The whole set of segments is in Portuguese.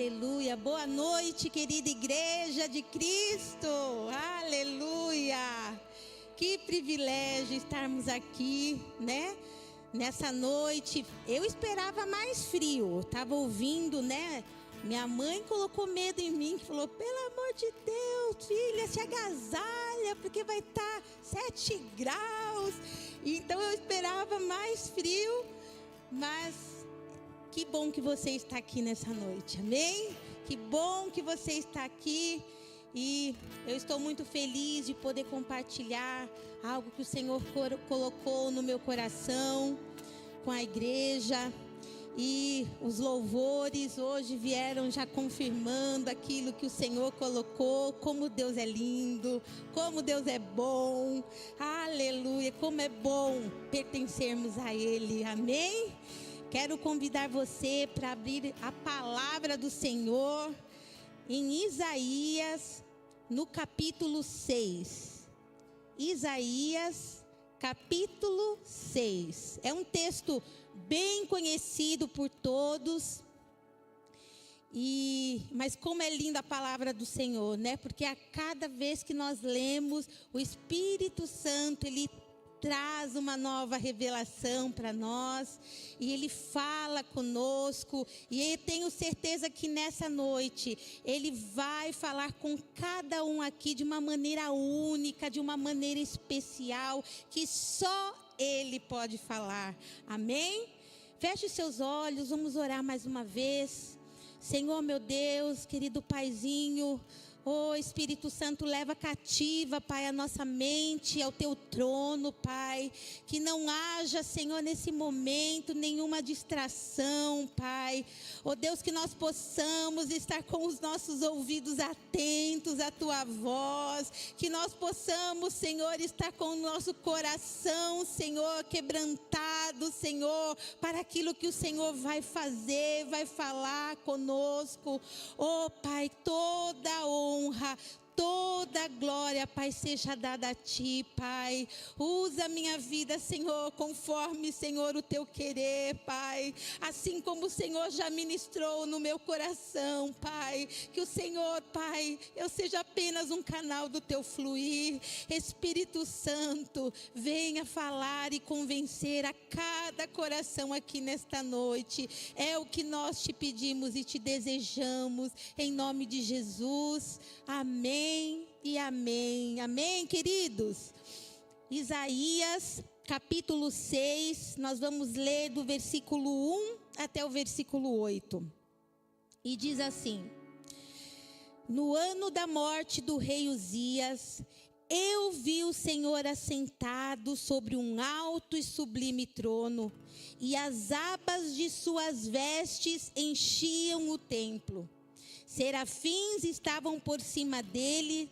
Aleluia. Boa noite, querida igreja de Cristo. Aleluia. Que privilégio estarmos aqui, né? Nessa noite. Eu esperava mais frio. Estava ouvindo, né? Minha mãe colocou medo em mim, que falou: pelo amor de Deus, filha, se agasalha, porque vai estar 7 graus. Então eu esperava mais frio, mas que bom que você está aqui nessa noite, amém? Que bom que você está aqui. E eu estou muito feliz de poder compartilhar algo que o Senhor colocou no meu coração com a igreja. E os louvores hoje vieram já confirmando aquilo que o Senhor colocou. Como Deus é lindo, como Deus é bom, aleluia, como é bom pertencermos a Ele, amém? Quero convidar você para abrir a palavra do Senhor em Isaías, no capítulo 6. Isaías, capítulo 6. É um texto bem conhecido por todos. Mas como é linda a palavra do Senhor, né? Porque a cada vez que nós lemos, o Espírito Santo, Ele traz uma nova revelação para nós, e Ele fala conosco, e eu tenho certeza que nessa noite Ele vai falar com cada um aqui de uma maneira única, de uma maneira especial, que só Ele pode falar, amém? Feche seus olhos, vamos orar mais uma vez. Senhor meu Deus, querido Paizinho, oh, Espírito Santo, leva cativa, Pai, a nossa mente ao Teu trono, Pai. Que não haja, Senhor, nesse momento, nenhuma distração, Pai. Oh, Deus, que nós possamos estar com os nossos ouvidos atentos à Tua voz. Que nós possamos, Senhor, estar com o nosso coração, Senhor, quebrantado, Senhor, para aquilo que o Senhor vai fazer, vai falar conosco. Oh, Pai, toda a honra, toda a glória, Pai, seja dada a Ti, Pai. Usa a minha vida, Senhor, conforme, Senhor, o Teu querer, Pai. Assim como o Senhor já ministrou no meu coração, Pai. Que o Senhor, Pai, eu seja apenas um canal do Teu fluir. Espírito Santo, venha falar e convencer a cada coração aqui nesta noite. É o que nós te pedimos e te desejamos, em nome de Jesus. Amém e amém. Amém, queridos? Isaías, capítulo 6, nós vamos ler do versículo 1 até o versículo 8. E diz assim: no ano da morte do rei Uzias, eu vi o Senhor assentado sobre um alto e sublime trono, e as abas de suas vestes enchiam o templo. Serafins estavam por cima dele,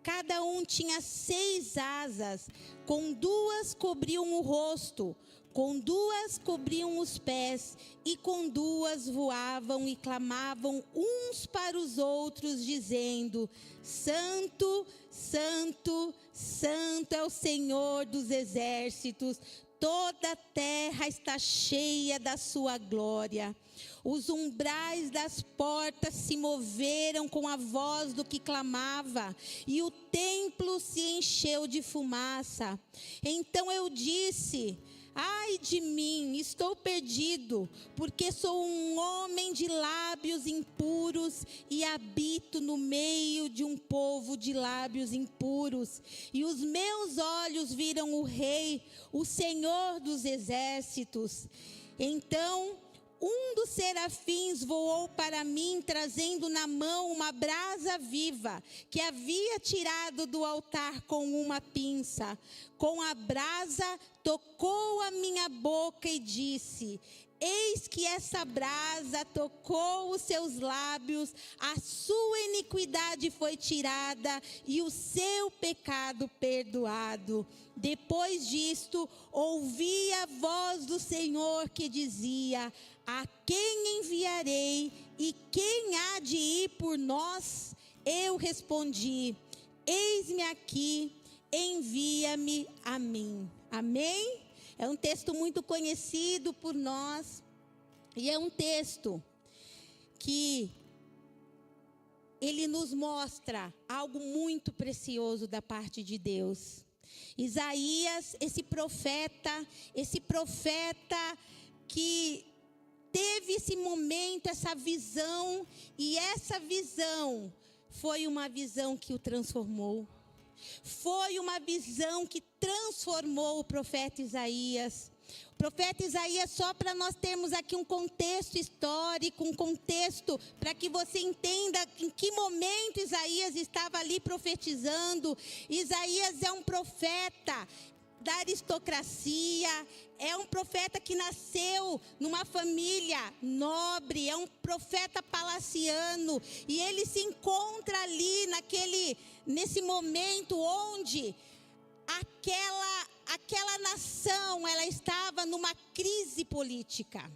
cada um tinha 6 asas, com 2 cobriam o rosto, com 2 cobriam os pés, e com 2 voavam e clamavam uns para os outros, dizendo: Santo, Santo, Santo é o Senhor dos exércitos, toda a terra está cheia da sua glória. Os umbrais das portas se moveram com a voz do que clamava, e o templo se encheu de fumaça. Então eu disse: ai de mim, estou perdido, porque sou um homem de lábios impuros e habito no meio de um povo de lábios impuros. E os meus olhos viram o Rei, o Senhor dos exércitos. Então um dos serafins voou para mim, trazendo na mão uma brasa viva, que havia tirado do altar com uma pinça. Com a brasa tocou a minha boca e disse: eis que essa brasa tocou os seus lábios, a sua iniquidade foi tirada e o seu pecado perdoado. Depois disto, ouvi a voz do Senhor que dizia: a quem enviarei e quem há de ir por nós? Eu respondi: eis-me aqui, envia-me a mim. Amém? É um texto muito conhecido por nós, e é um texto que ele nos mostra algo muito precioso da parte de Deus. Isaías, esse profeta que teve esse momento, essa visão, e essa visão foi uma visão que o transformou. Foi uma visão que transformou o profeta Isaías. O profeta Isaías, só para nós termos aqui um contexto histórico, um contexto para que você entenda em que momento Isaías estava ali profetizando. Isaías é um profeta da aristocracia, é um profeta que nasceu numa família nobre, é um profeta palaciano, e ele se encontra ali nesse momento onde aquela nação, ela estava numa crise política.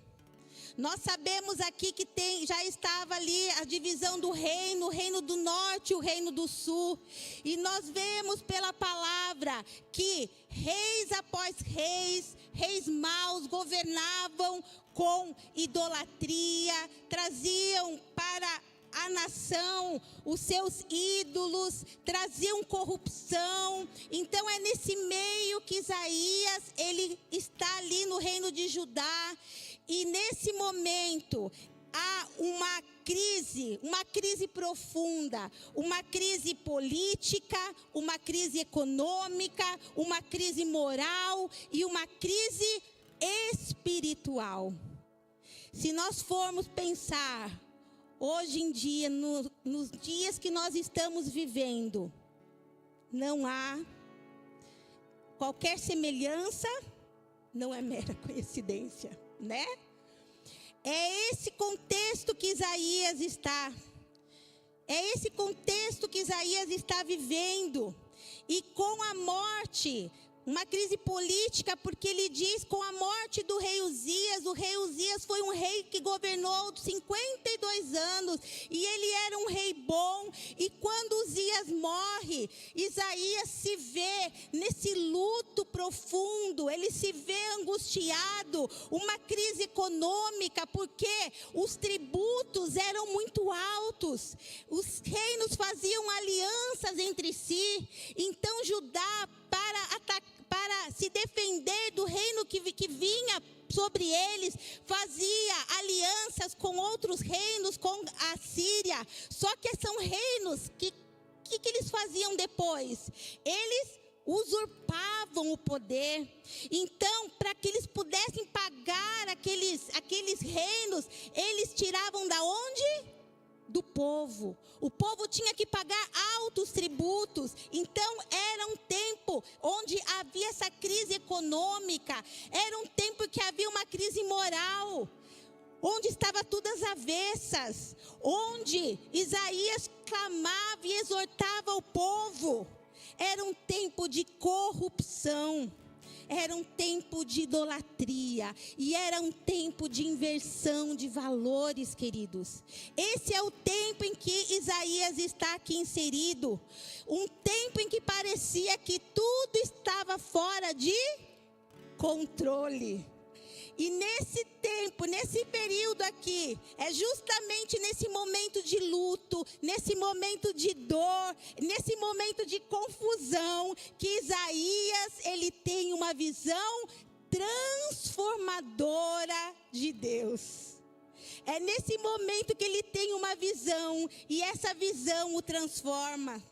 Nós sabemos aqui que já estava ali a divisão do reino, o reino do norte e o reino do sul. E nós vemos pela palavra que reis após reis maus governavam com idolatria, traziam para a nação os seus ídolos, traziam corrupção. Então é nesse meio que Isaías, ele está ali no reino de Judá. E nesse momento há uma crise profunda, uma crise política, uma crise econômica, uma crise moral e uma crise espiritual. Se nós formos pensar hoje em dia, nos dias que nós estamos vivendo, não há qualquer semelhança, não é mera coincidência, né? É esse contexto que Isaías está. É esse contexto que Isaías está vivendo. E com a morte, uma crise política, porque ele diz, com a morte do rei Uzias, o rei Uzias foi um rei que governou 52 anos, e ele era um rei bom, e quando Uzias morre, Isaías se vê nesse luto profundo, ele se vê angustiado, uma crise econômica, porque os tributos eram muito altos, os reinos faziam alianças entre si, então Judá, para se defender do reino que vinha sobre eles, fazia alianças com outros reinos, com a Síria. Só que são reinos que eles faziam depois? Eles usurpavam o poder. Então, para que eles pudessem pagar aqueles reinos, eles tiravam da onde? Do povo. O povo tinha que pagar altos tributos. Então era um tempo onde havia essa crise econômica, era um tempo que havia uma crise moral, onde estava tudo às avessas, onde Isaías clamava e exortava o povo. Era um tempo de corrupção, era um tempo de idolatria, e era um tempo de inversão de valores, queridos. Esse é o tempo em que Isaías está aqui inserido. Um tempo em que parecia que tudo estava fora de controle. E nesse tempo, nesse período aqui, é justamente nesse momento de luto, nesse momento de dor, nesse momento de confusão, que Isaías, ele tem uma visão transformadora de Deus. É nesse momento que ele tem uma visão, e essa visão o transforma.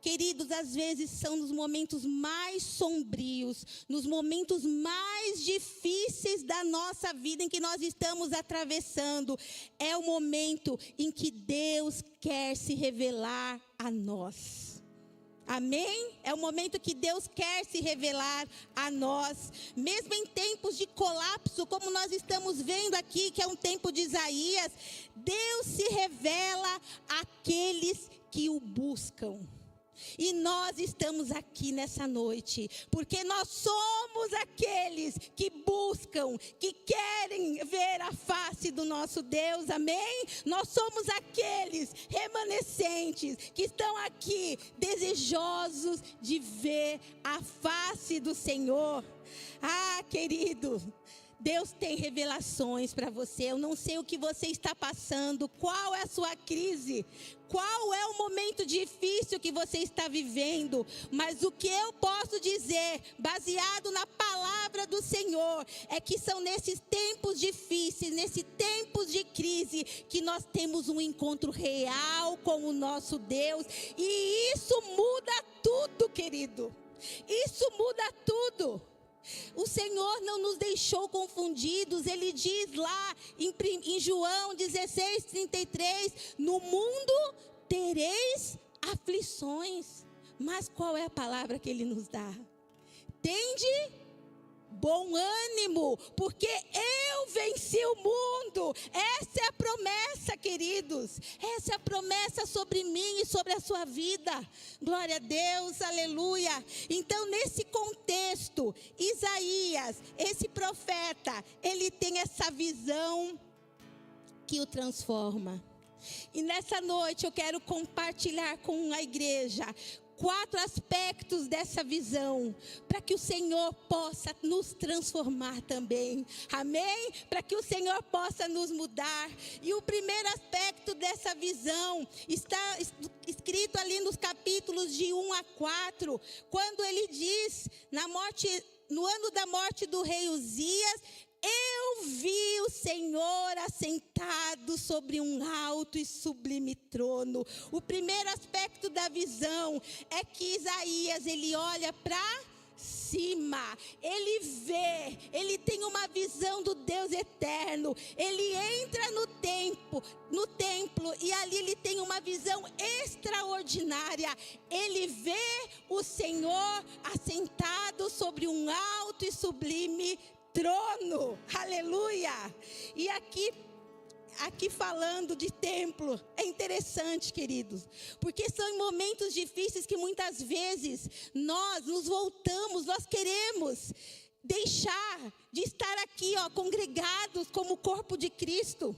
Queridos, às vezes são nos momentos mais sombrios, nos momentos mais difíceis da nossa vida em que nós estamos atravessando. É o momento em que Deus quer se revelar a nós. Amém? É o momento que Deus quer se revelar a nós. Mesmo em tempos de colapso, como nós estamos vendo aqui, que é um tempo de Isaías, Deus se revela àqueles que o buscam. E nós estamos aqui nessa noite, porque nós somos aqueles que buscam, que querem ver a face do nosso Deus, amém? Nós somos aqueles remanescentes que estão aqui, desejosos de ver a face do Senhor. Ah, querido, Deus tem revelações para você. Eu não sei o que você está passando, qual é a sua crise, qual é o momento difícil que você está vivendo, mas o que eu posso dizer, baseado na palavra do Senhor, é que são nesses tempos difíceis, nesses tempos de crise, que nós temos um encontro real com o nosso Deus, e isso muda tudo, querido. Isso muda tudo. O Senhor não nos deixou confundidos. Ele diz lá em João 16:33, no mundo tereis aflições. Mas qual é a palavra que Ele nos dá? Tende bom ânimo, porque eu venci o mundo. Essa é a promessa, queridos. Essa é a promessa sobre mim e sobre a sua vida. Glória a Deus, aleluia. Então, nesse contexto, Isaías, esse profeta, ele tem essa visão que o transforma. E nessa noite eu quero compartilhar com a igreja 4 aspectos dessa visão, para que o Senhor possa nos transformar também, amém? Para que o Senhor possa nos mudar. E o primeiro aspecto dessa visão está escrito ali nos capítulos de 1 a 4, quando ele diz, no ano da morte do rei Uzias, eu vi o Senhor assentado sobre um alto e sublime trono. O primeiro aspecto da visão é que Isaías, ele olha para cima, ele vê, ele tem uma visão do Deus eterno. Ele entra no templo e ali ele tem uma visão extraordinária. Ele vê o Senhor assentado sobre um alto e sublime trono, aleluia. E aqui falando de templo, é interessante, queridos, porque são em momentos difíceis que muitas vezes nós nos voltamos, nós queremos deixar de estar aqui, congregados como corpo de Cristo.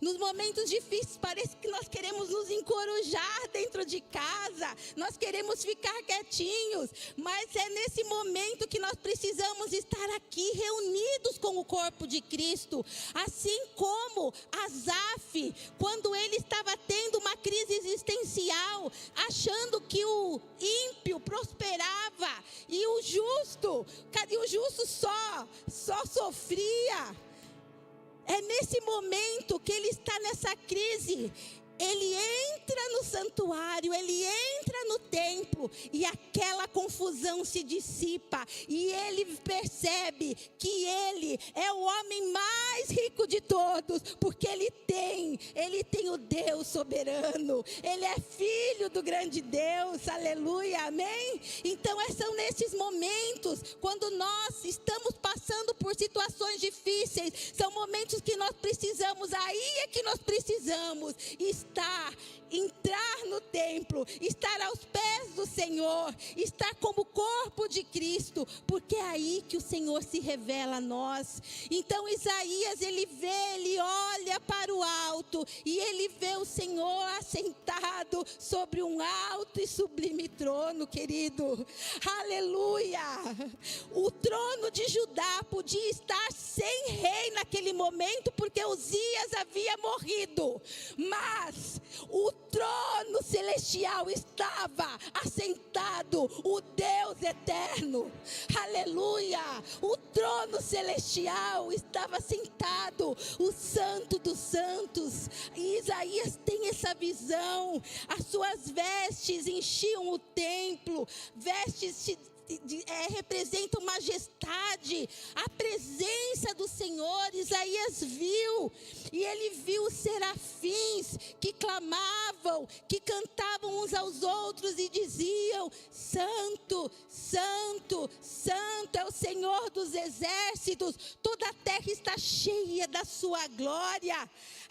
Nos momentos difíceis parece que nós queremos nos encorujar dentro de casa, nós queremos ficar quietinhos, mas é nesse momento que nós precisamos estar aqui reunidos com o corpo de Cristo. Assim como Asaf, quando ele estava tendo uma crise existencial, achando que o ímpio prosperava e o justo só sofria. É nesse momento que ele está nessa crise. Ele entra no santuário, ele entra no templo e aquela confusão se dissipa. E ele percebe que ele é o homem mais rico de todos, porque ele tem o Deus soberano. Ele é filho do grande Deus, aleluia, amém? Então são nesses momentos, quando nós estamos passando por situações difíceis, são momentos que nós precisamos, aí é que nós precisamos entrar no templo, estar aos pés do Senhor, estar como corpo de Cristo, porque é aí que o Senhor se revela a nós. Então Isaías, ele olha para o alto e ele vê o Senhor assentado sobre um alto e sublime trono, querido, aleluia. O trono de Judá podia estar sem rei naquele momento, porque Uzias havia morrido, mas o trono celestial estava assentado, o Deus eterno, aleluia. O trono celestial estava assentado, o Santo dos Santos. E Isaías tem essa visão. As suas vestes enchiam o templo, vestes representam majestade, a presença do Senhor. Isaías viu, e ele viu os serafins que clamavam, que cantavam uns aos outros e diziam: Santo, Santo, Santo é o Senhor dos exércitos, toda a terra está cheia da sua glória.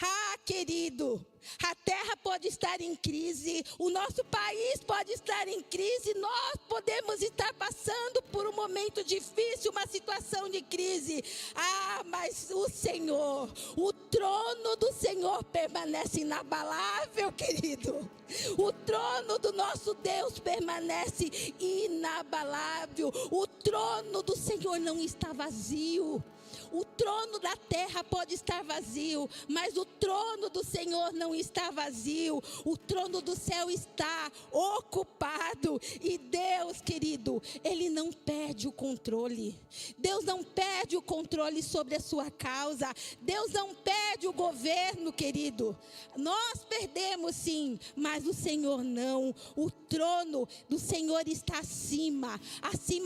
Ah, querido, a terra pode estar em crise, o nosso país pode estar em crise, nós podemos estar passando por um momento difícil, uma situação de crise. Ah, mas o Senhor, o trono do Senhor permanece inabalável, querido. O trono do nosso Deus permanece inabalável. O trono do Senhor não está vazio. O trono da terra pode estar vazio, mas o trono do Senhor não está vazio. O trono do céu está ocupado. E Deus, querido, Ele não perde o controle. Deus não perde o controle sobre a sua causa. Deus não perde o governo, querido. Nós perdemos sim, mas o Senhor não. O trono do Senhor está acima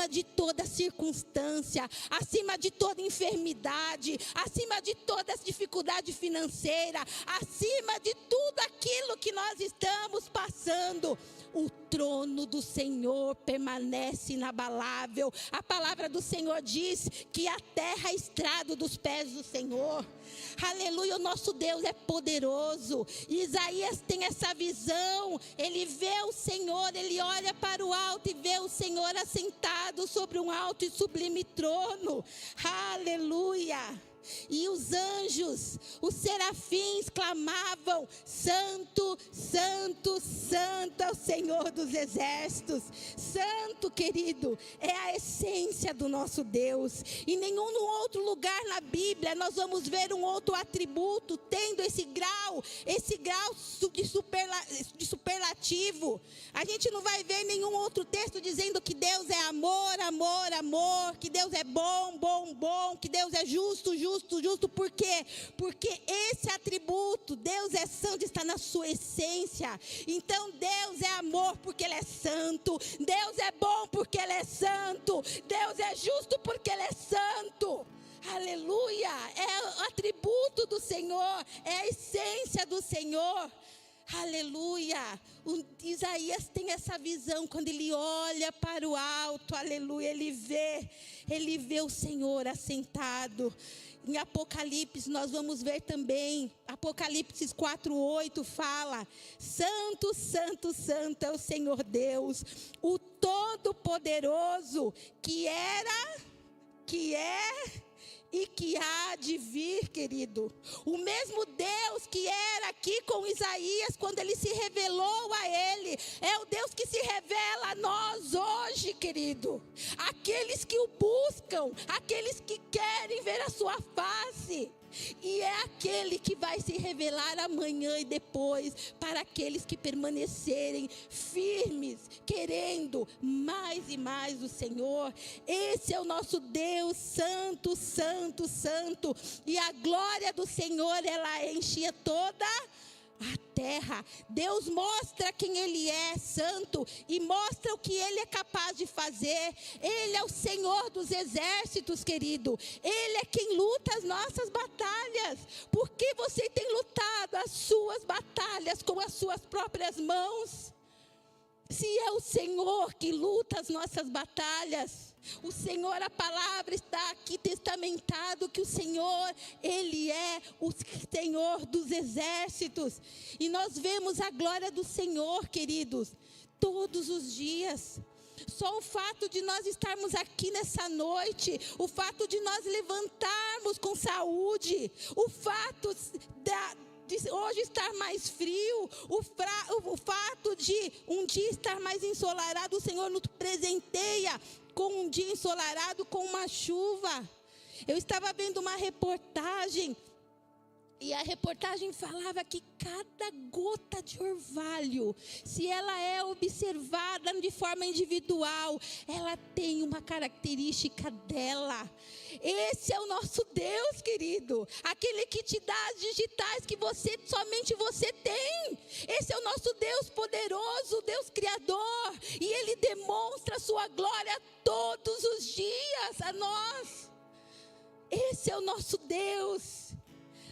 de toda circunstância, acima de toda enfermidade, acima de toda dificuldade financeira, acima de tudo aquilo que nós estamos passando. O trono do Senhor permanece inabalável. A palavra do Senhor diz que a terra é estrado dos pés do Senhor. Aleluia, o nosso Deus é poderoso. Isaías tem essa visão. Ele vê o Senhor, ele olha para o alto e vê o Senhor assentado sobre um alto e sublime trono. Aleluia. E os anjos, os serafins clamavam: Santo, Santo, Santo é o Senhor dos exércitos. Santo, querido, é a essência do nosso Deus. Em nenhum outro lugar na Bíblia nós vamos ver um outro atributo tendo esse grau de superlativo. A gente não vai ver nenhum outro texto dizendo que Deus é amor, amor, amor, que Deus é bom, bom, bom, que Deus é justo, justo. Por quê? Porque esse atributo, Deus é santo, está na sua essência. Então Deus é amor porque Ele é santo. Deus é bom porque Ele é santo. Deus é justo porque Ele é santo. Aleluia, é o atributo do Senhor, é a essência do Senhor. Aleluia. Isaías tem essa visão quando ele olha para o alto. Aleluia, ele vê o Senhor assentado. Em Apocalipse nós vamos ver também, Apocalipse 4:8 fala: Santo, Santo, Santo é o Senhor Deus, o Todo-Poderoso, que era, que é e que há de vir, querido. O mesmo Deus que era aqui com Isaías quando ele se revelou a ele, é o Deus que se revela a nós hoje, querido. Aqueles que o buscam, aqueles que querem ver a sua face. E é aquele que vai se revelar amanhã e depois para aqueles que permanecerem firmes, querendo mais e mais do Senhor. Esse é o nosso Deus, santo, santo, santo. E a glória do Senhor, ela enchia toda a terra. Deus mostra quem Ele é, santo, e mostra o que Ele é capaz de fazer. Ele é o Senhor dos exércitos, querido. Ele é quem luta as nossas batalhas. Por que você tem lutado as suas batalhas com as suas próprias mãos? Se é o Senhor que luta as nossas batalhas. O Senhor, a palavra está aqui testamentado que o Senhor, Ele é o Senhor dos exércitos. E nós vemos a glória do Senhor, queridos, todos os dias. Só o fato de nós estarmos aqui nessa noite, o fato de nós levantarmos com saúde, o fato de hoje estar mais frio, o fato de um dia estar mais ensolarado, o Senhor nos presenteia com um dia ensolarado, com uma chuva. Eu estava vendo uma reportagem, e a reportagem falava que cada gota de orvalho, se ela é observada de forma individual, ela tem uma característica dela. Esse é o nosso Deus, querido. Aquele que te dá as digitais que somente você tem. Esse é o nosso Deus poderoso, Deus criador. E Ele demonstra a sua glória todos os dias a nós. Esse é o nosso Deus.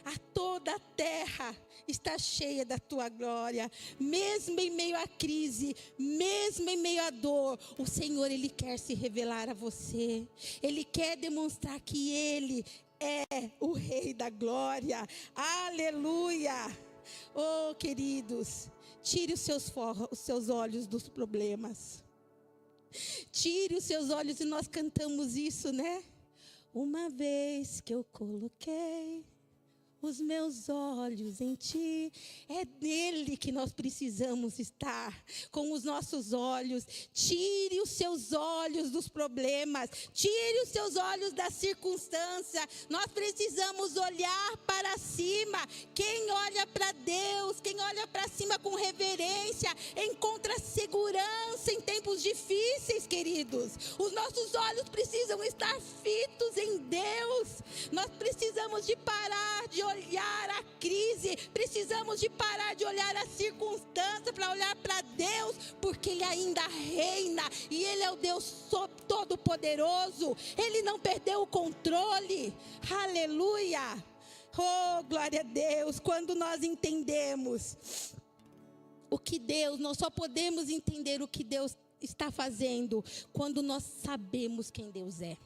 A toda a terra está cheia da tua glória. Mesmo em meio à crise, mesmo em meio à dor, o Senhor, Ele quer se revelar a você. Ele quer demonstrar que Ele é o Rei da glória. Aleluia. Oh, queridos, tire os seus olhos dos problemas. Tire os seus olhos, e nós cantamos isso, né? Uma vez que eu coloquei os meus olhos em ti. É nele que nós precisamos estar, com os nossos olhos. Tire os seus olhos dos problemas, tire os seus olhos da circunstância. Nós precisamos olhar para cima. Quem olha para Deus, quem olha para cima com reverência, encontra segurança em tempos difíceis, queridos. Os nossos olhos precisam estar fitos em Deus. Nós precisamos de parar de olhar a crise, precisamos de parar de olhar a circunstância para olhar para Deus, porque Ele ainda reina e Ele é o Deus todo-poderoso. Ele não perdeu o controle. Aleluia! Oh, glória a Deus! Quando nós entendemos o que Deus, nós só podemos entender o que Deus está fazendo quando nós sabemos quem Deus é.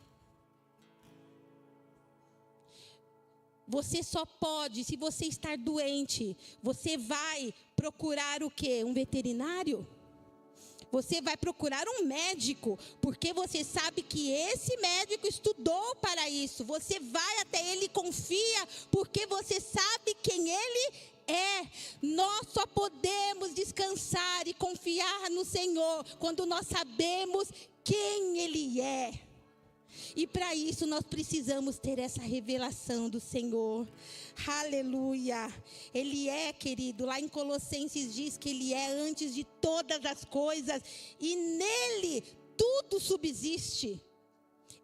Você só pode, se você estar doente, você vai procurar o quê? Um veterinário? Você vai procurar um médico, porque você sabe que esse médico estudou para isso. Você vai até ele e confia, porque você sabe quem ele é. Nós só podemos descansar e confiar no Senhor quando nós sabemos quem Ele é. E para isso nós precisamos ter essa revelação do Senhor. Aleluia. Ele é, querido, lá em Colossenses diz que Ele é antes de todas as coisas e nele tudo subsiste.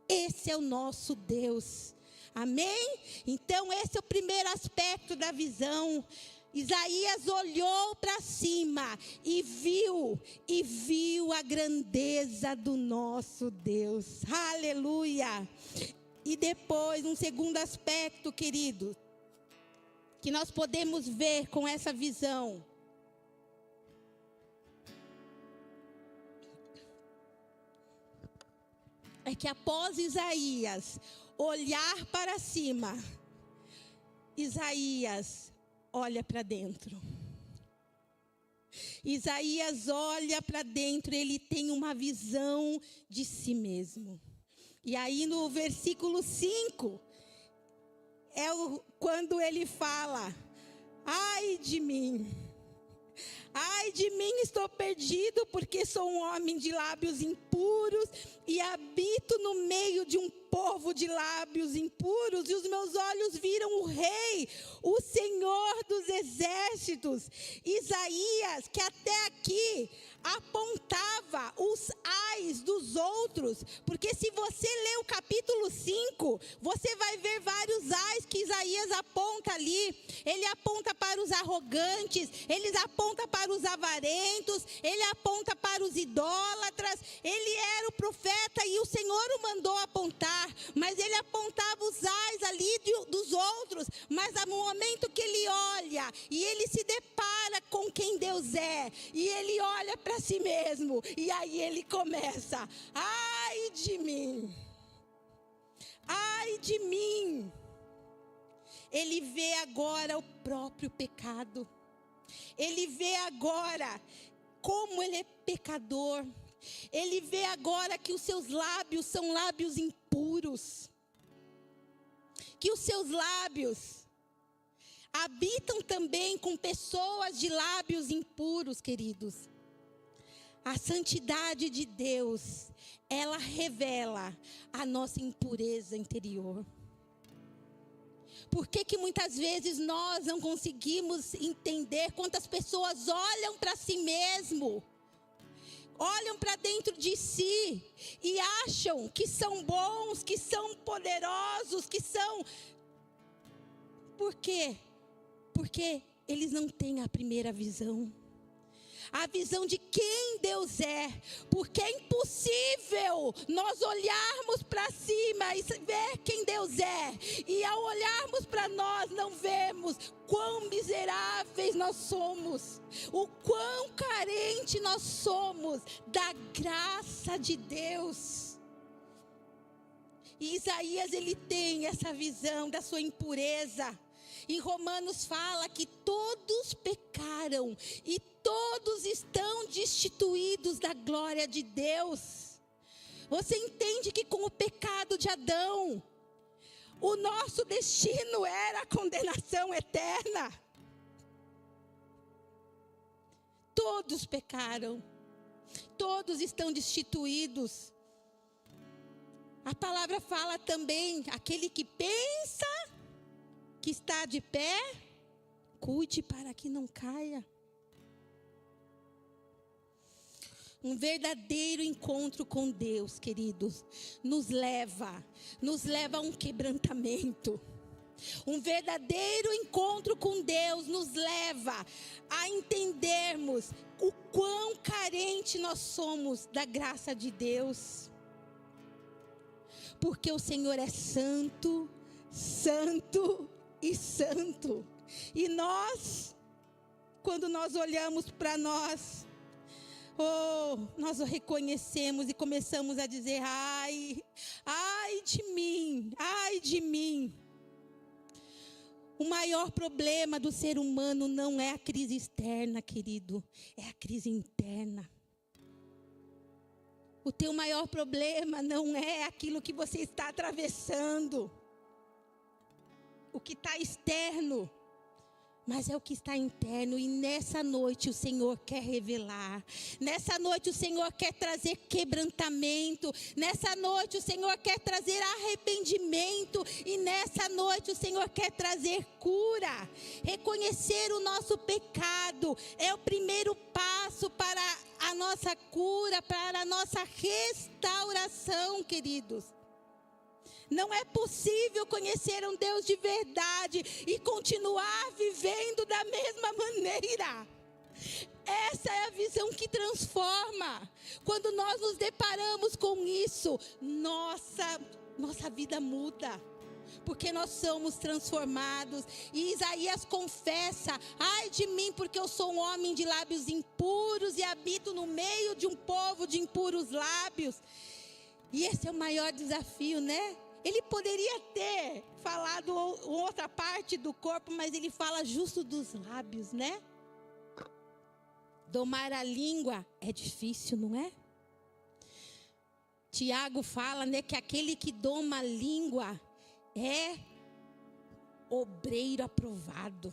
Esse é o nosso Deus. Amém? Então esse é o primeiro aspecto da visão. Isaías olhou para cima e viu a grandeza do nosso Deus. Aleluia! E depois, um segundo aspecto, querido, que nós podemos ver com essa visão, é que após Isaías olhar para cima, Isaías olha para dentro. Isaías olha para dentro, ele tem uma visão de si mesmo. E aí no versículo 5, quando ele fala: ai de mim, estou perdido, porque sou um homem de lábios impuros e habito no meio de um povo de lábios impuros, e os meus olhos viram o Rei, o Senhor dos exércitos. Isaías, que até aqui apontava os ais dos outros, porque se você ler o capítulo 5, você vai ver vários ais que Isaías aponta ali. Ele aponta para os arrogantes, ele aponta para os avarentos, ele aponta para os idólatras. Ele era o profeta e o Senhor o mandou apontar, mas ele apontava os ais ali dos outros. Mas no momento que ele olha e ele se depara com quem Deus é, e ele olha para si mesmo, e aí ele começa: ai de mim, ai de mim. Ele vê agora o próprio pecado. Ele vê agora como ele é pecador. Ele vê agora que os seus lábios são lábios impuros. Que os seus lábios habitam também com pessoas de lábios impuros, queridos. A santidade de Deus, ela revela a nossa impureza interior. Por que muitas vezes nós não conseguimos entender quantas pessoas olham para si mesmo, olham para dentro de si e acham que são bons, que são poderosos, que são... Por quê? Porque eles não têm a primeira visão. A visão de quem Deus é, porque é impossível nós olharmos para cima e ver quem Deus é, e ao olharmos para nós não vemos quão miseráveis nós somos, o quão carente nós somos da graça de Deus. E Isaías, ele tem essa visão da sua impureza. Em Romanos fala que todos pecaram e todos estão destituídos da glória de Deus. Você entende que com o pecado de Adão, O nosso destino era a condenação eterna. Todos pecaram. Todos estão destituídos. A palavra fala também, aquele que pensa que está de pé, cuide para que não caia. Um verdadeiro encontro com Deus, queridos, nos leva a um quebrantamento. Um verdadeiro encontro com Deus nos leva a entendermos o quão carente nós somos da graça de Deus. Porque o Senhor é santo, santo e santo. E nós, quando nós olhamos para nós, nós o reconhecemos e começamos a dizer, ai de mim, ai de mim. O maior problema do ser humano não é a crise externa, querido, é a crise interna. O teu maior problema não é aquilo que você está atravessando, o que está externo, mas é o que está interno. E nessa noite o Senhor quer revelar. Nessa noite o Senhor quer trazer quebrantamento. Nessa noite o Senhor quer trazer arrependimento. E nessa noite o Senhor quer trazer cura. Reconhecer o nosso pecado é o primeiro passo para a nossa cura, para a nossa restauração, queridos. Não é possível conhecer um Deus de verdade e continuar vivendo da mesma maneira. Essa é a visão que transforma. Quando nós nos deparamos com isso, nossa vida muda. Porque nós somos transformados. E Isaías confessa, ai de mim, porque eu sou um homem de lábios impuros e habito no meio de um povo de impuros lábios. E esse é o maior desafio, né? Ele poderia ter falado outra parte do corpo, mas ele fala justo dos lábios, né? Domar a língua é difícil, não é? Tiago fala, né, que aquele que doma a língua é obreiro aprovado.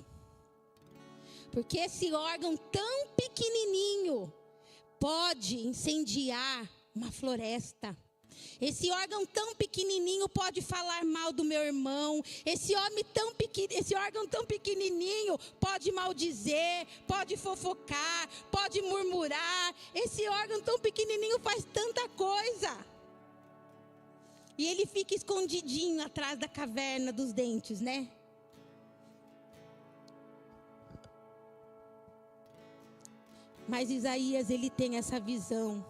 Porque esse órgão tão pequenininho pode incendiar uma floresta. Esse órgão tão pequenininho pode falar mal do meu irmão. Esse órgão tão pequenininho pode maldizer, pode fofocar, pode murmurar. Esse órgão tão pequenininho faz tanta coisa. E ele fica escondidinho atrás da caverna dos dentes, né? Mas Isaías, ele tem essa visão.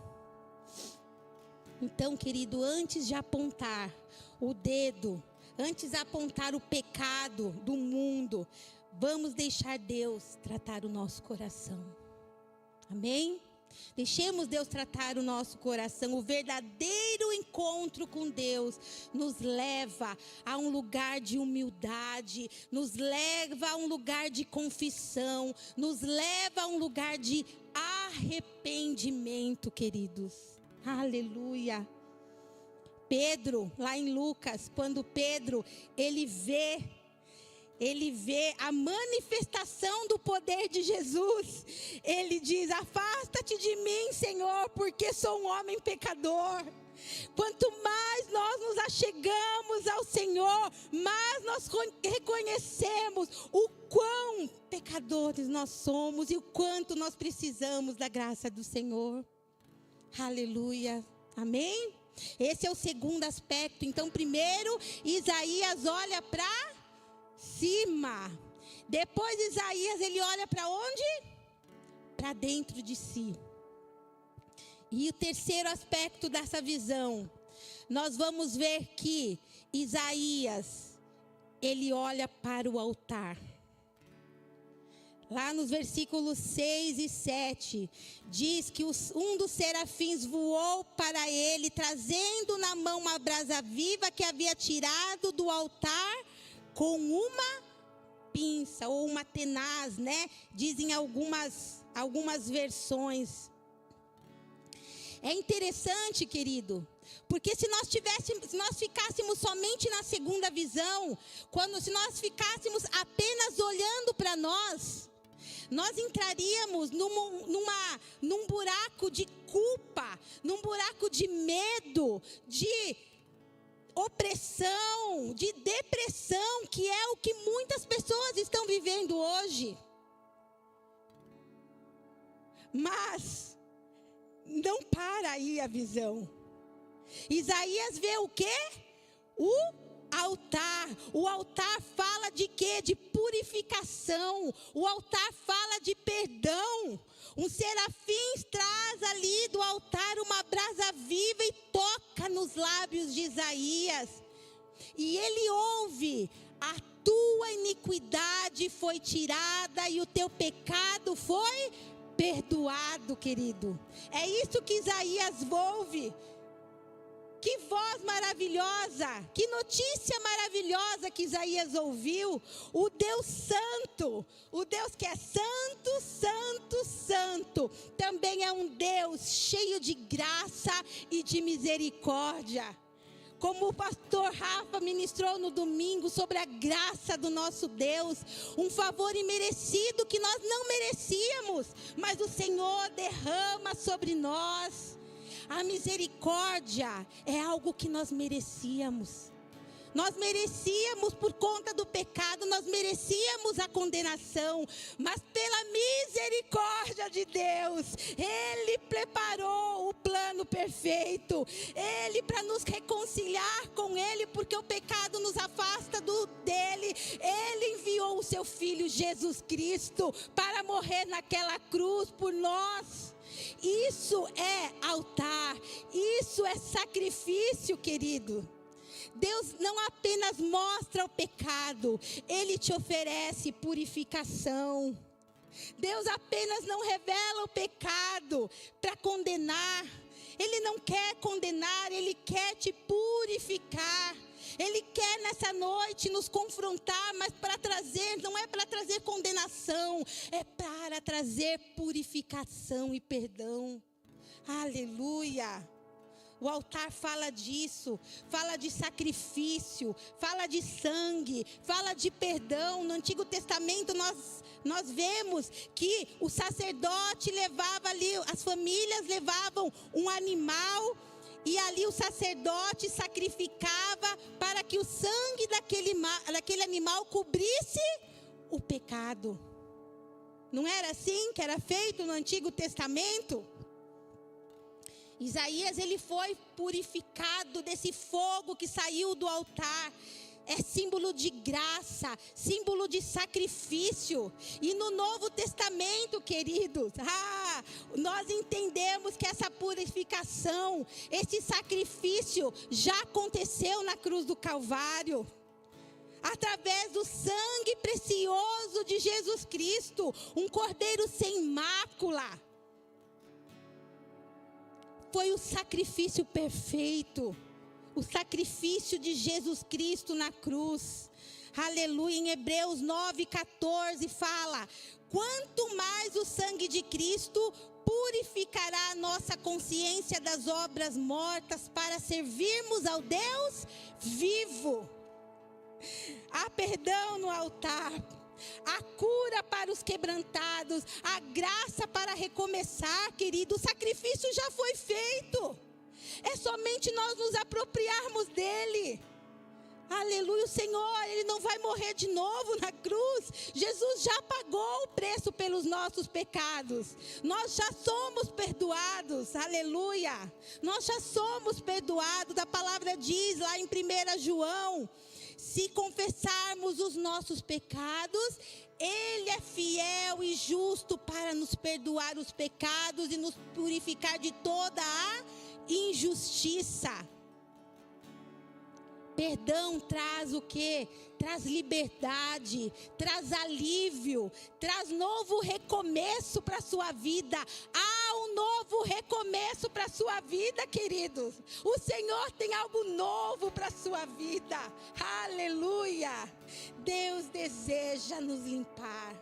Então, querido, antes de apontar o dedo, antes de apontar o pecado do mundo, vamos deixar Deus tratar o nosso coração. Amém? Deixemos Deus tratar o nosso coração. O verdadeiro encontro com Deus nos leva a um lugar de humildade, nos leva a um lugar de confissão, nos leva a um lugar de arrependimento, queridos. Aleluia. Pedro, lá em Lucas, quando Pedro, ele vê a manifestação do poder de Jesus, ele diz, afasta-te de mim, Senhor, porque sou um homem pecador. Quanto mais nós nos achegamos ao Senhor, mais nós reconhecemos o quão pecadores nós somos e o quanto nós precisamos da graça do Senhor. Aleluia, amém? Esse é o segundo aspecto. Então, primeiro, Isaías olha para cima. Depois, Isaías, ele olha para onde? Para dentro de si. E o terceiro aspecto dessa visão, nós vamos ver que Isaías, ele olha para o altar. Lá nos versículos 6 e 7, diz que um dos serafins voou para ele, trazendo na mão uma brasa viva que havia tirado do altar com uma pinça ou uma tenaz, né? Dizem algumas versões. É interessante, querido, porque se nós ficássemos somente na segunda visão, se nós ficássemos apenas olhando para nós entraríamos num buraco de culpa, num buraco de medo, de opressão, de depressão, que é o que muitas pessoas estão vivendo hoje. Mas não para aí a visão. Isaías vê o quê? O altar. O altar fala de quê? De purificação. O altar fala de perdão. Um serafim traz ali do altar uma brasa viva e toca nos lábios de Isaías. E ele ouve: a tua iniquidade foi tirada e o teu pecado foi perdoado, querido. É isso que Isaías ouve. Que voz maravilhosa, que notícia maravilhosa que Isaías ouviu. O Deus Santo, o Deus que é santo, santo, santo, também é um Deus cheio de graça e de misericórdia. Como o pastor Rafa ministrou no domingo sobre a graça do nosso Deus, um favor imerecido que nós não merecíamos, mas o Senhor derrama sobre nós. A misericórdia é algo que nós merecíamos. Nós merecíamos por conta do pecado, nós merecíamos a condenação. Mas pela misericórdia de Deus, Ele preparou o plano perfeito. Ele, para nos reconciliar com Ele, porque o pecado nos afasta dele, Ele enviou o seu Filho Jesus Cristo para morrer naquela cruz por nós. Isso é altar, isso é sacrifício, querido. Deus não apenas mostra o pecado, Ele te oferece purificação. Deus apenas não revela o pecado para condenar. Ele não quer condenar, Ele quer te purificar. Ele quer nessa noite nos confrontar, mas para trazer, não é para trazer condenação, é para trazer purificação e perdão. Aleluia! O altar fala disso, fala de sacrifício, fala de sangue, fala de perdão. No Antigo Testamento nós vemos que o sacerdote levava ali, as famílias levavam um animal, e ali o sacerdote sacrificava para que o sangue daquele animal cobrisse o pecado. Não era assim que era feito no Antigo Testamento? Isaías, ele foi purificado desse fogo que saiu do altar. É símbolo de graça, símbolo de sacrifício. E no Novo Testamento, queridos, nós entendemos que essa purificação, esse sacrifício já aconteceu na cruz do Calvário. Através do sangue precioso de Jesus Cristo, um cordeiro sem mácula. Foi o sacrifício perfeito. O sacrifício de Jesus Cristo na cruz. Aleluia. Em Hebreus 9:14 fala: quanto mais o sangue de Cristo purificará a nossa consciência das obras mortas para servirmos ao Deus vivo. Há perdão no altar, a cura para os quebrantados, a graça para recomeçar, querido. O sacrifício já foi feito. É somente nós nos apropriarmos dele. Aleluia, o Senhor, Ele não vai morrer de novo na cruz. Jesus já pagou o preço pelos nossos pecados. Nós já somos perdoados, aleluia. Nós já somos perdoados. A palavra diz lá em 1 João, se confessarmos os nossos pecados, Ele é fiel e justo para nos perdoar os pecados e nos purificar de toda a injustiça. Perdão traz o quê? Traz liberdade, traz alívio, traz novo recomeço para a sua vida. Há um novo recomeço para a sua vida, queridos. O Senhor tem algo novo para a sua vida. Aleluia! Deus deseja nos limpar.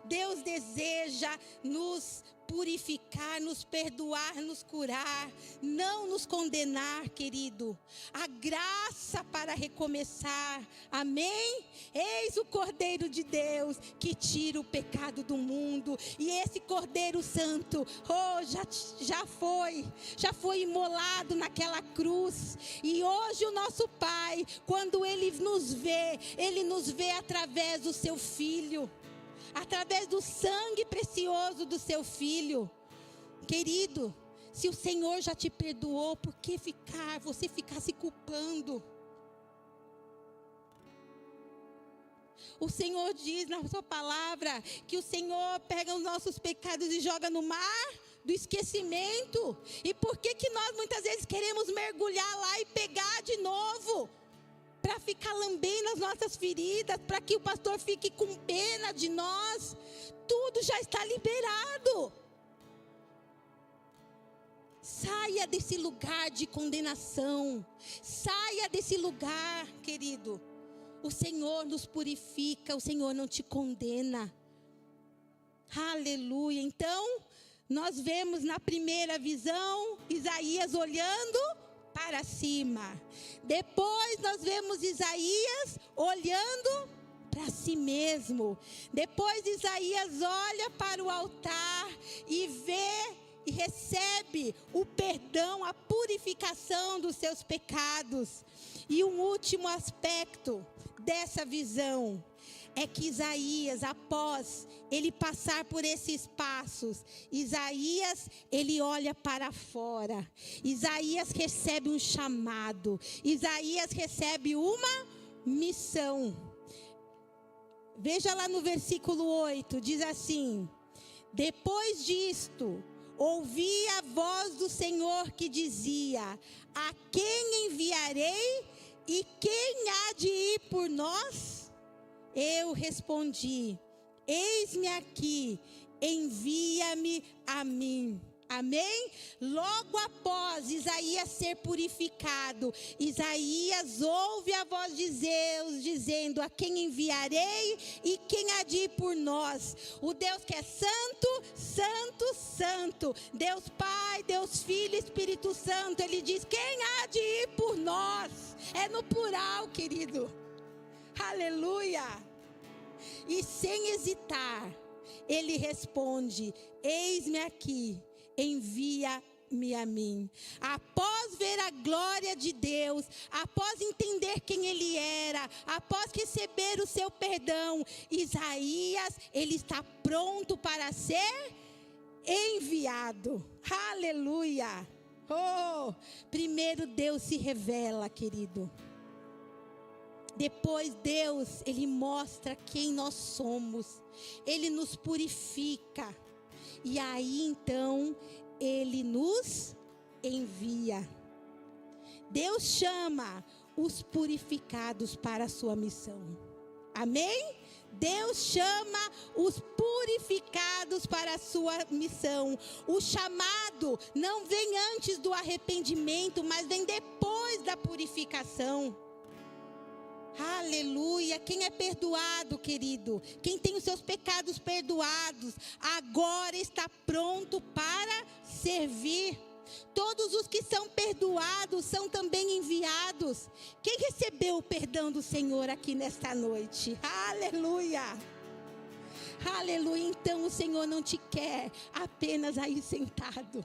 Deus deseja nos purificar, nos perdoar, nos curar, não nos condenar, querido. A graça para recomeçar, amém? Eis o Cordeiro de Deus que tira o pecado do mundo. E esse Cordeiro Santo, já foi imolado naquela cruz. E hoje o nosso Pai, quando Ele nos vê através do seu Filho. Através do sangue precioso do seu Filho. Querido, se o Senhor já te perdoou, por que você ficar se culpando? O Senhor diz na sua palavra que o Senhor pega os nossos pecados e joga no mar do esquecimento. E por que nós muitas vezes queremos mergulhar lá e pegar de novo? Para ficar lambendo as nossas feridas, para que o pastor fique com pena de nós. Tudo já está liberado. Saia desse lugar de condenação. Saia desse lugar, querido. O Senhor nos purifica, o Senhor não te condena. Aleluia. Então, nós vemos na primeira visão, Isaías olhando para cima. Depois nós vemos Isaías olhando para si mesmo. Depois Isaías olha para o altar e vê e recebe o perdão, a purificação dos seus pecados. E um último aspecto dessa visão é que Isaías, após ele passar por esses passos, Isaías, ele olha para fora. Isaías recebe um chamado. Isaías recebe uma missão. Veja lá no versículo 8, diz assim: depois disto, ouvi a voz do Senhor que dizia: a quem enviarei e quem há de ir por nós? Eu respondi: eis-me aqui, envia-me a mim. Amém? Logo após Isaías ser purificado, Isaías ouve a voz de Deus dizendo: a quem enviarei e quem há de ir por nós? O Deus que é santo, santo, santo. Deus Pai, Deus Filho, Espírito Santo. Ele diz: quem há de ir por nós? É no plural, querido. Aleluia. E sem hesitar, ele responde: eis-me aqui, envia-me a mim. Após ver a glória de Deus, após entender quem ele era, após receber o seu perdão, Isaías, ele está pronto para ser enviado. Aleluia. Oh, primeiro Deus se revela, querido. Depois Deus, ele mostra quem nós somos. Ele nos purifica. E aí então, ele nos envia. Deus chama os purificados para a sua missão. Amém? Deus chama os purificados para a sua missão. O chamado não vem antes do arrependimento, mas vem depois da purificação. Aleluia. Quem é perdoado, querido, quem tem os seus pecados perdoados, agora está pronto para servir. Todos os que são perdoados são também enviados. Quem recebeu o perdão do Senhor aqui nesta noite? Aleluia. Aleluia. Então o Senhor não te quer apenas aí sentado.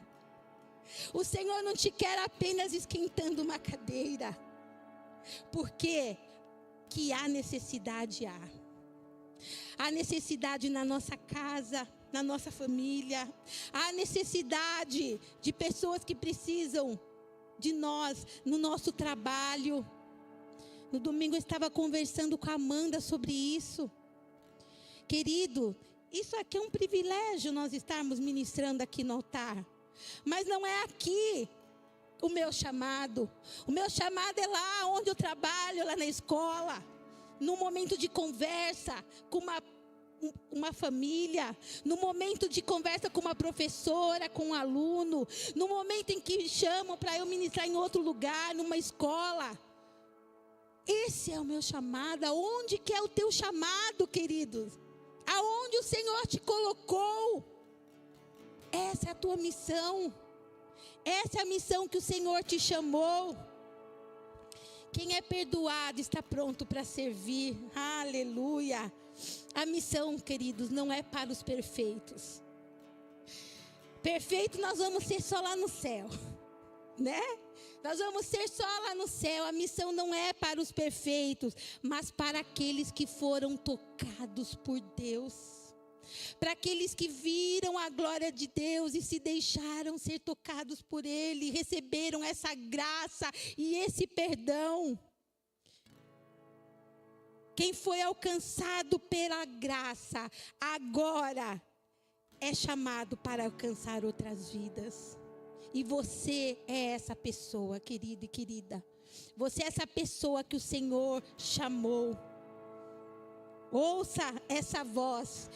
O Senhor não te quer apenas esquentando uma cadeira. Porque que há necessidade, há necessidade na nossa casa, na nossa família, há necessidade de pessoas que precisam de nós, no nosso trabalho. No domingo eu estava conversando com a Amanda sobre isso. Querido, isso aqui é um privilégio nós estarmos ministrando aqui no altar, mas não é aqui o meu chamado. O meu chamado é lá onde eu trabalho, lá na escola, no momento de conversa com uma família, no momento de conversa com uma professora, com um aluno, no momento em que me chamam para eu ministrar em outro lugar, numa escola. Esse é o meu chamado. Aonde que é o teu chamado, queridos? Aonde o Senhor te colocou? Essa é a tua missão. Essa é a missão que o Senhor te chamou. Quem é perdoado está pronto para servir. Aleluia. A missão, queridos, não é para os perfeitos. Perfeito nós vamos ser só lá no céu, né? Nós vamos ser só lá no céu. A missão não é para os perfeitos, mas para aqueles que foram tocados por Deus. Para aqueles que viram a glória de Deus e se deixaram ser tocados por Ele, receberam essa graça e esse perdão. Quem foi alcançado pela graça, agora é chamado para alcançar outras vidas. E você é essa pessoa, querido e querida. Você é essa pessoa que o Senhor chamou. Ouça essa voz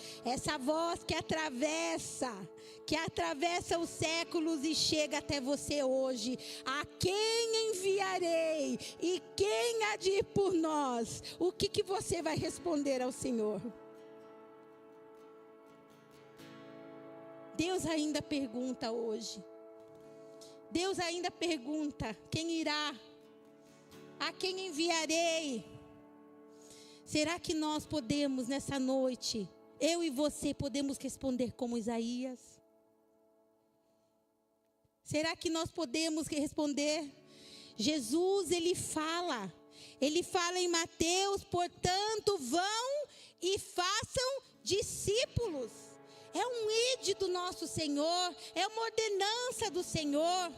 que atravessa os séculos e chega até você hoje. A quem enviarei e quem há de ir por nós? O que você vai responder ao Senhor? Deus ainda pergunta hoje. Deus ainda pergunta: quem irá? A quem enviarei? Será que nós podemos nessa noite, eu e você, podemos responder como Isaías? Será que nós podemos responder? Jesus, ele fala em Mateus: portanto, vão e façam discípulos. É um ide do nosso Senhor, é uma ordenança do Senhor.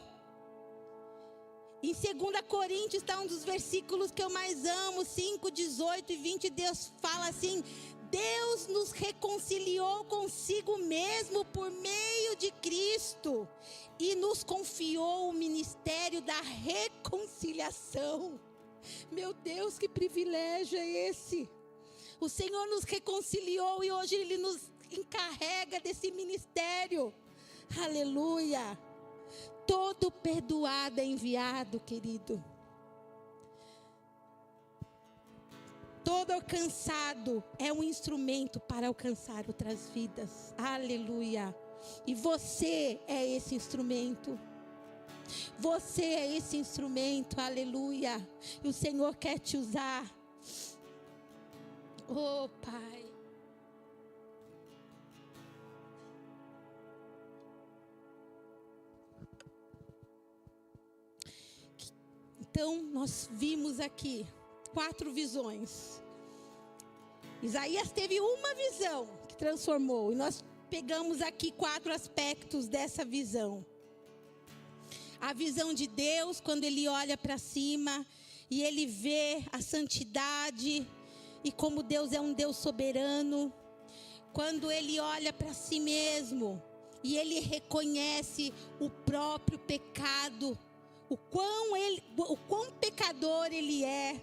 Em 2 Coríntios está um dos versículos que eu mais amo, 5, 18 e 20, Deus fala assim: Deus nos reconciliou consigo mesmo por meio de Cristo e nos confiou o ministério da reconciliação. Meu Deus, que privilégio é esse! O Senhor nos reconciliou e hoje Ele nos encarrega desse ministério. Aleluia! Todo perdoado é enviado, querido. Todo alcançado é um instrumento para alcançar outras vidas. Aleluia. E você é esse instrumento. Você é esse instrumento. Aleluia. E o Senhor quer te usar. Oh, Pai. Então, nós vimos aqui 4 visões. Isaías teve uma visão que transformou. E nós pegamos aqui 4 aspectos dessa visão. A visão de Deus, quando Ele olha para cima e Ele vê a santidade e como Deus é um Deus soberano. Quando Ele olha para si mesmo e Ele reconhece o próprio pecado, o quão pecador ele é.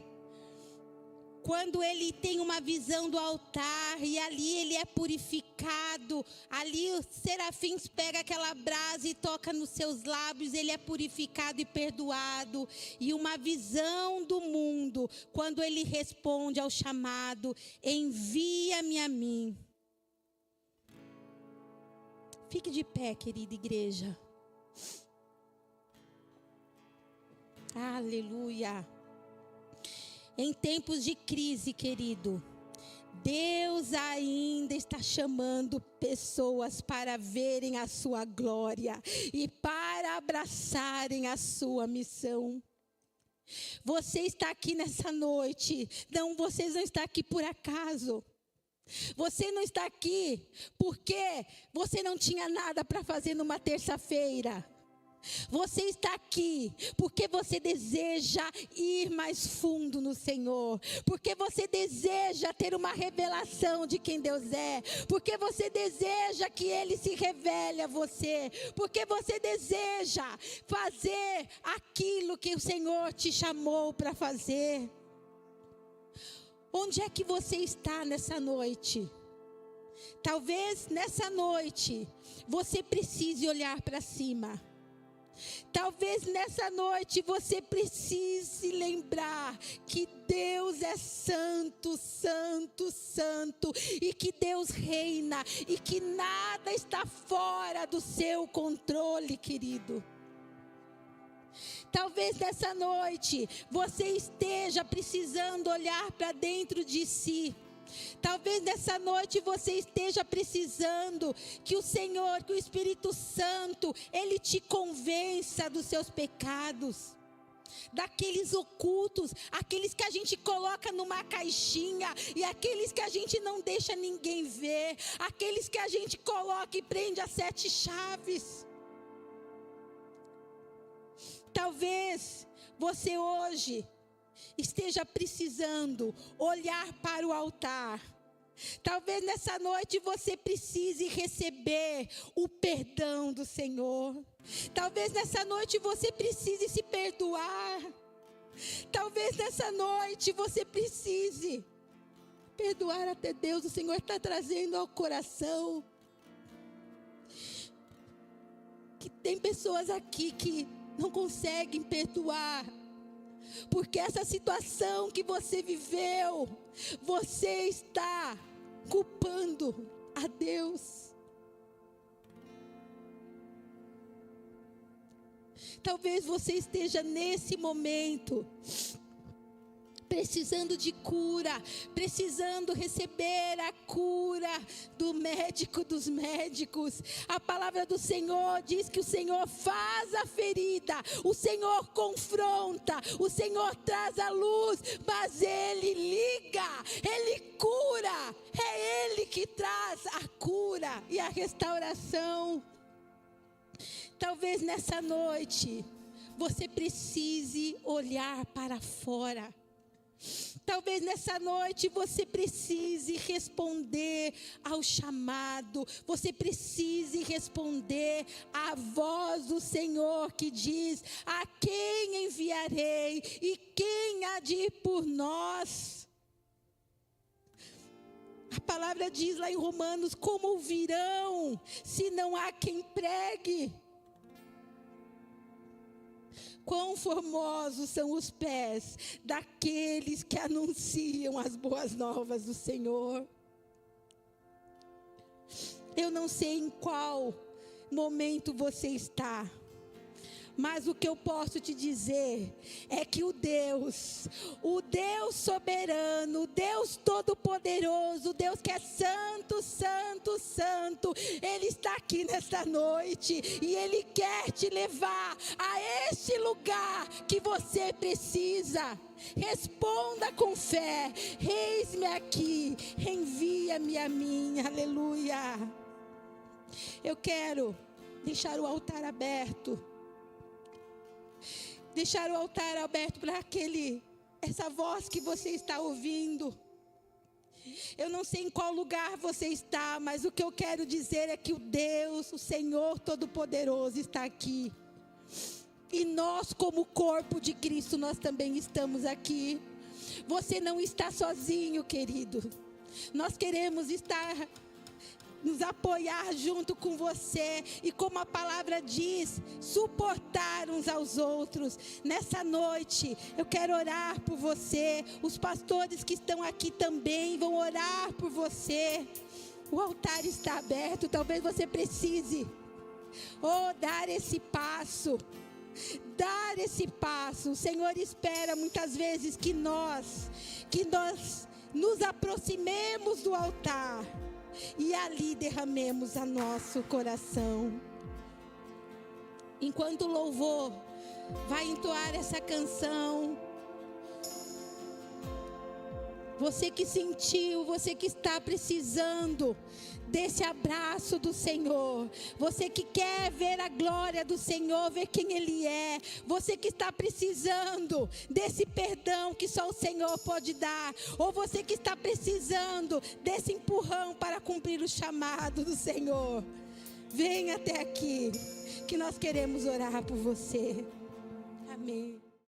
Quando ele tem uma visão do altar e ali ele é purificado, ali os serafins pegam aquela brasa e toca nos seus lábios, ele é purificado e perdoado. E uma visão do mundo, quando ele responde ao chamado: envia-me a mim. Fique de pé, querida igreja. Aleluia. Em tempos de crise, querido, Deus ainda está chamando pessoas para verem a sua glória e para abraçarem a sua missão. Você está aqui nessa noite. Não, você não está aqui por acaso. Você não está aqui porque você não tinha nada para fazer numa terça-feira. Você está aqui porque você deseja ir mais fundo no Senhor, porque você deseja ter uma revelação de quem Deus é, porque você deseja que Ele se revele a você, porque você deseja fazer aquilo que o Senhor te chamou para fazer. Onde é que você está nessa noite? Talvez nessa noite você precise olhar para cima. Talvez nessa noite você precise lembrar que Deus é santo, santo, santo, e que Deus reina, e que nada está fora do seu controle, querido. Talvez nessa noite você esteja precisando olhar para dentro de si. Talvez nessa noite você esteja precisando que o Senhor, que o Espírito Santo, Ele te convença dos seus pecados, daqueles ocultos, aqueles que a gente coloca numa caixinha e aqueles que a gente não deixa ninguém ver, aqueles que a gente coloca e prende as 7 chaves. Talvez você hoje esteja precisando olhar para o altar. Talvez nessa noite você precise receber o perdão do Senhor. Talvez nessa noite você precise se perdoar. Talvez nessa noite você precise perdoar até Deus. O Senhor está trazendo ao coração que tem pessoas aqui que não conseguem perdoar, porque essa situação que você viveu, você está culpando a Deus. Talvez você esteja nesse momento precisando de cura, precisando receber a cura do médico dos médicos. A palavra do Senhor diz que o Senhor faz a ferida, o Senhor confronta, o Senhor traz a luz, mas Ele liga, Ele cura, é Ele que traz a cura e a restauração. Talvez nessa noite você precise olhar para fora. Talvez nessa noite você precise responder ao chamado, você precise responder à voz do Senhor que diz: a quem enviarei e quem há de ir por nós? A palavra diz lá em Romanos: como ouvirão se não há quem pregue? Quão formosos são os pés daqueles que anunciam as boas novas do Senhor. Eu não sei em qual momento você está, mas o que eu posso te dizer é que o Deus soberano, o Deus todo-poderoso, o Deus que é santo, santo, santo, Ele está aqui nesta noite e Ele quer te levar a este lugar que você precisa. Responda com fé: eis-me aqui, envia-me a mim, aleluia. Eu quero deixar o altar aberto. Deixar o altar aberto para essa voz que você está ouvindo. Eu não sei em qual lugar você está, mas o que eu quero dizer é que o Deus, o Senhor Todo-Poderoso está aqui. E nós, como corpo de Cristo, nós também estamos aqui. Você não está sozinho, querido. Nós queremos nos apoiar junto com você e, como a palavra diz, suportar uns aos outros. Nessa noite eu quero orar por você. Os pastores que estão aqui também vão orar por você. O altar está aberto. Talvez você precise dar esse passo. Dar esse passo. O Senhor espera muitas vezes que nós nos aproximemos do altar e ali derramemos a nosso coração. Enquanto o louvor vai entoar essa canção, você que sentiu, você que está precisando desse abraço do Senhor, você que quer ver a glória do Senhor, ver quem Ele é, você que está precisando desse perdão que só o Senhor pode dar, ou você que está precisando desse empurrão para cumprir o chamado do Senhor, vem até aqui, que nós queremos orar por você. Amém.